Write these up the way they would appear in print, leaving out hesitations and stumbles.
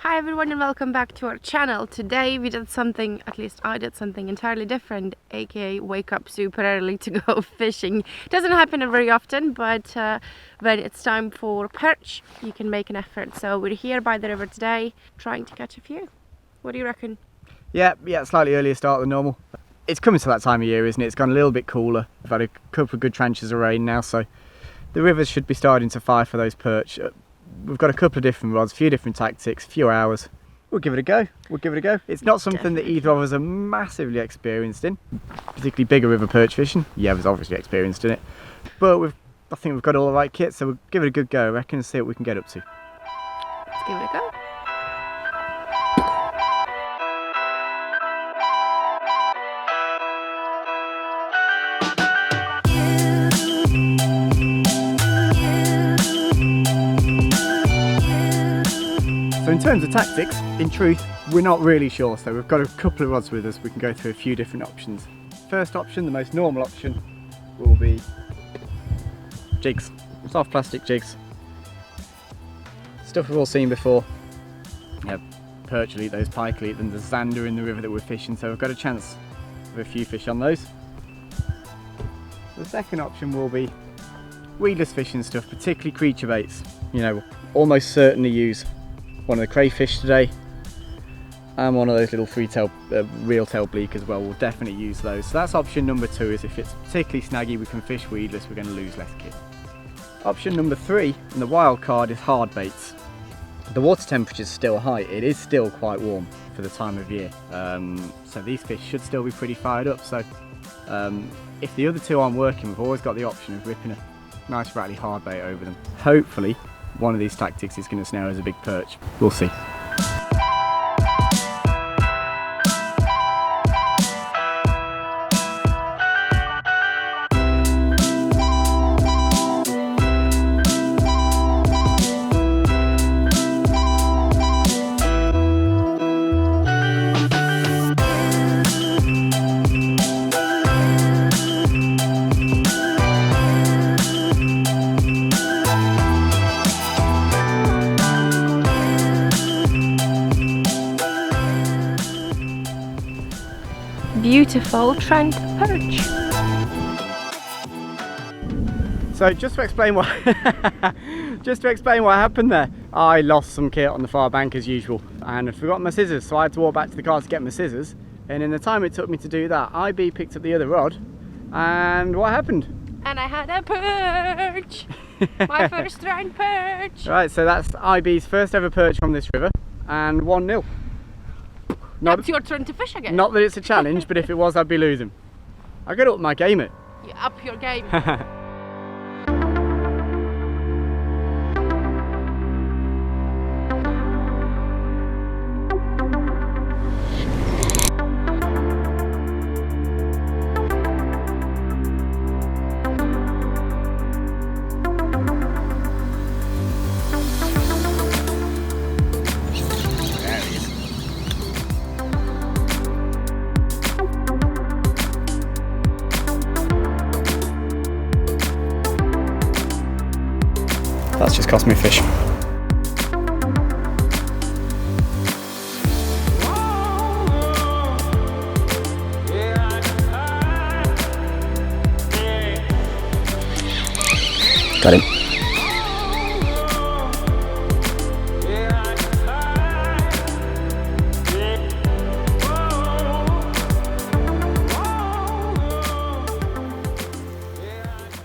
Hi everyone and welcome back to our channel. Today we did something, at least I did something entirely different, aka wake up super early to go fishing. It doesn't happen very often, but when it's time for perch, you can make an effort. So we're here by the river today, trying to catch a few. What do you reckon? Yeah, slightly earlier start than normal. It's coming to that time of year, isn't it? It's gone a little bit cooler. We've had a couple of good tranches of rain now, so the rivers should be starting to fire for those perch. We've got a couple of different rods, a few different tactics, a few hours. We'll give it a go. It's not something that either of us are massively experienced in, particularly bigger river perch fishing. Yeah, was obviously experienced in it, but I think we've got all the right kit, so we'll give it a good go, I reckon, and see what we can get up to. Let's give it a go. So in terms of tactics, in truth, we're not really sure, so we've got a couple of rods with us. We can go through a few different options. First option, the most normal option, will be jigs, soft plastic jigs. Stuff we've all seen before. Yeah, perch will eat those, pike will eat them, there's zander in the river that we're fishing, so we've got a chance of a few fish on those. The second option will be weedless fishing stuff, particularly creature baits. You know, almost certainly use one of the crayfish today, and one of those little reel tail bleak as well. We'll definitely use those. So that's option number 2, is if it's particularly snaggy we can fish weedless, we're going to lose less kit. Option number 3, and the wild card, is hard baits. The water temperature is still high, it is still quite warm for the time of year, so these fish should still be pretty fired up. So if the other two aren't working, we've always got the option of ripping a nice rattly hard bait over them. Hopefully one of these tactics is going to snare us a big perch. We'll see. Beautiful trend perch. So just to explain what happened there, I lost some kit on the far bank as usual, and I forgot my scissors, so I had to walk back to the car to get my scissors. And in the time it took me to do that, IB picked up the other rod, and what happened? And I had a perch. My first trend perch. Right, so that's IB's first ever perch from this river, and 1-0. It's your turn to fish again. Not that it's a challenge, but if it was, I'd be losing. I got up my game, it. You up your game. That's just cost me a fish. Got him.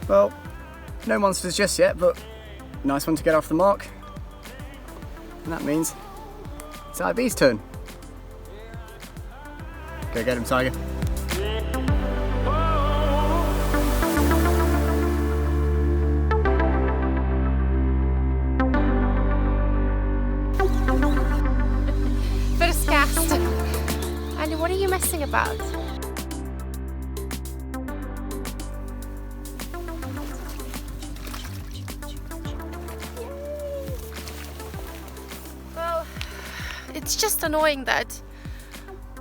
Well, no monsters just yet, but nice one to get off the mark. And that means it's IB's turn. Go get him, Tiger. First cast. And what are you messing about? It's just annoying that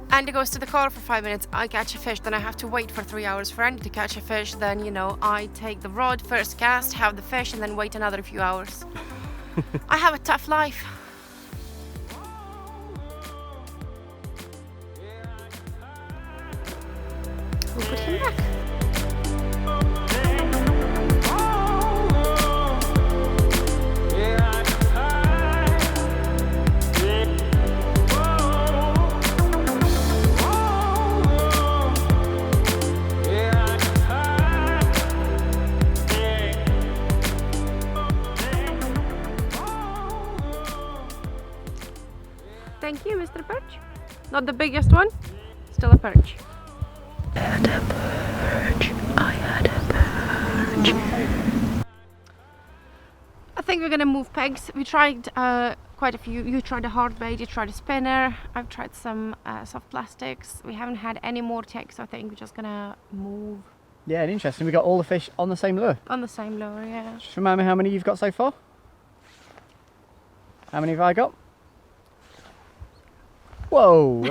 Andy goes to the car for 5 minutes, I catch a fish, then I have to wait for 3 hours for Andy to catch a fish, then, you know, I take the rod, first cast, have the fish, and then wait another few hours. I have a tough life. we'll put him back. Thank you, Mr. Perch. Not the biggest one, still a perch. I had a perch. I had a perch. I think we're gonna move pegs. We tried quite a few. You tried a hard bait, you tried a spinner. I've tried some soft plastics. We haven't had any more takes, so I think we're just gonna move. Yeah, and interesting, we got all the fish on the same lure. On the same lure, yeah. Just remind me how many you've got so far? How many have I got? Whoa!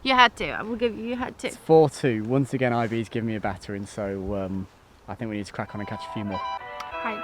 You had to. I will give you. You had to. It's 4-2. Once again, IB's giving me a battering, so I think we need to crack on and catch a few more. Right.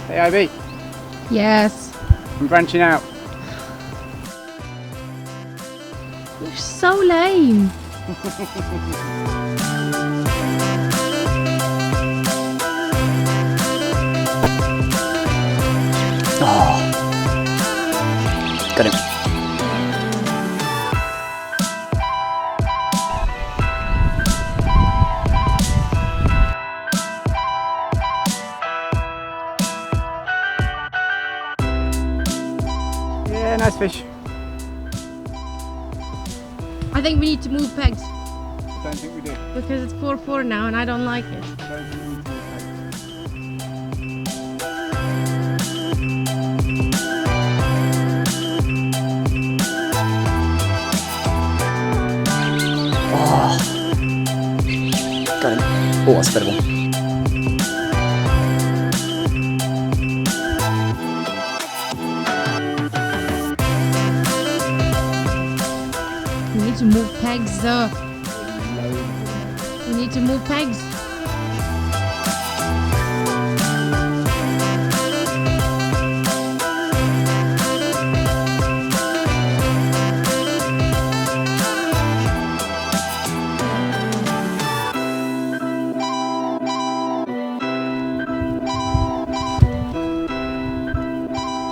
Hey IB, Yes. I'm branching out. You're so lame. Oh, got him. Yeah, nice fish. I think we need to move pegs I don't think we do. because it's 4-4 now and I don't like it. I don't think we need to move pegs. Oh, got him. Oh, that's a better one. We need to move pegs though. We need to move pegs.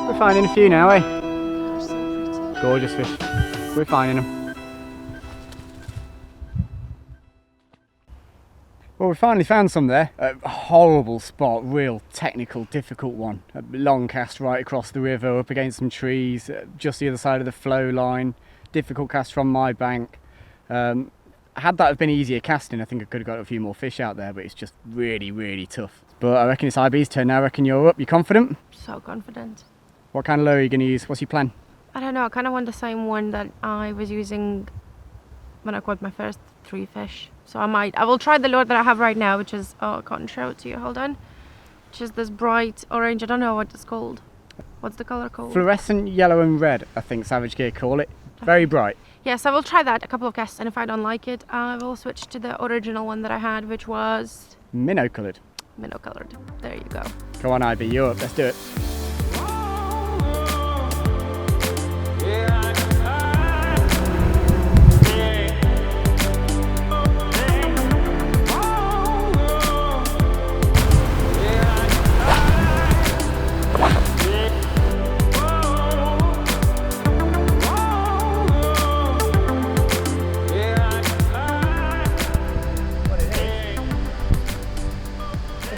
We're finding a few now, eh? They're so pretty. Gorgeous fish. We're finding them. Well, we finally found some there. A horrible spot, real technical, difficult one. A long cast right across the river, up against some trees, just the other side of the flow line. Difficult cast from my bank. Had that have been easier casting, I think I could have got a few more fish out there, but it's just really, really tough. But I reckon it's IB's turn now. I reckon you're up. You confident? So confident. What kind of lure are you going to use? What's your plan? I don't know, I kind of want the same one that I was using when I caught my first 3 fish. So I will try the lure that I have right now, which is, oh, I can't show it to you, hold on. Which is this bright orange, I don't know what it's called. What's the color called? Fluorescent yellow and red, I think Savage Gear call it. Very bright. Yes, I will try that a couple of casts, and if I don't like it, I will switch to the original one that I had, which was Minnow coloured. minnow colored. There you go. Come on IB, you're up, let's do it.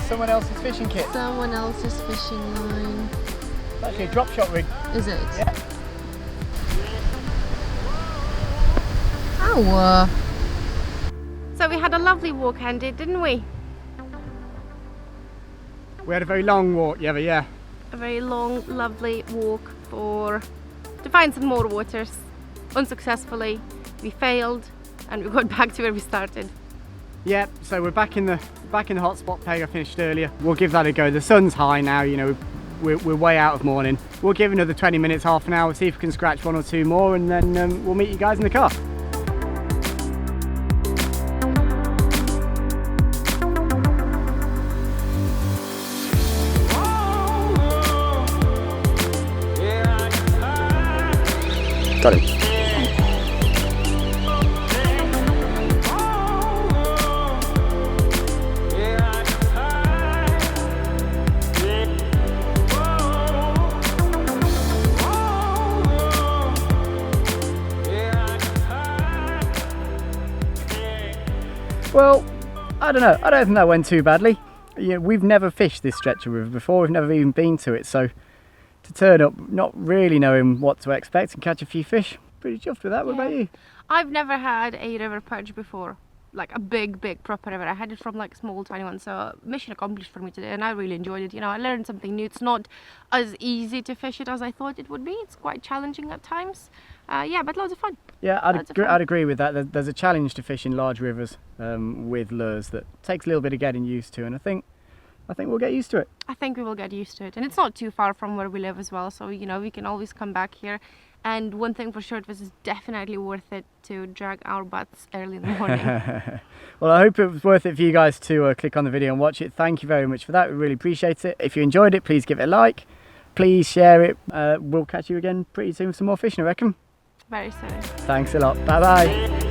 Someone else's fishing kit. Someone else's fishing line. It's actually a drop shot rig. Is it? Yeah. go. So we had a lovely walk, Andy, didn't we? We had a very long walk, yeah. A very long, lovely walk to find some more waters. Unsuccessfully, we failed, and we got back to where we started. Yeah, so we're back in the hotspot peg I finished earlier. We'll give that a go. The sun's high now, you know, we're way out of morning. We'll give another 20 minutes, half an hour, see if we can scratch one or two more, and then we'll meet you guys in the car. Got it. Well, I don't know. I don't think that went too badly. Yeah, we've never fished this stretch of river before. We've never even been to it, so to turn up not really knowing what to expect and catch a few fish, pretty chuffed with that. What about you? I've never had a river perch before, like a big proper river. I had it from like small tiny one, so mission accomplished for me today, and I really enjoyed it. You know, I learned something new. It's not as easy to fish it as I thought it would be. It's quite challenging at times. Yeah, but loads of fun. Yeah, I'd agree with that. There's a challenge to fishing large rivers with lures that takes a little bit of getting used to, and I think we'll get used to it. I think we will get used to it, and it's not too far from where we live as well, so you know, we can always come back here. And one thing for sure, this is definitely worth it to drag our butts early in the morning. Well, I hope it was worth it for you guys to click on the video and watch it. Thank you very much for that. We really appreciate it. If you enjoyed it, please give it a like. Please share it. We'll catch you again pretty soon with some more fishing, I reckon. Very soon. Thanks a lot. Bye bye.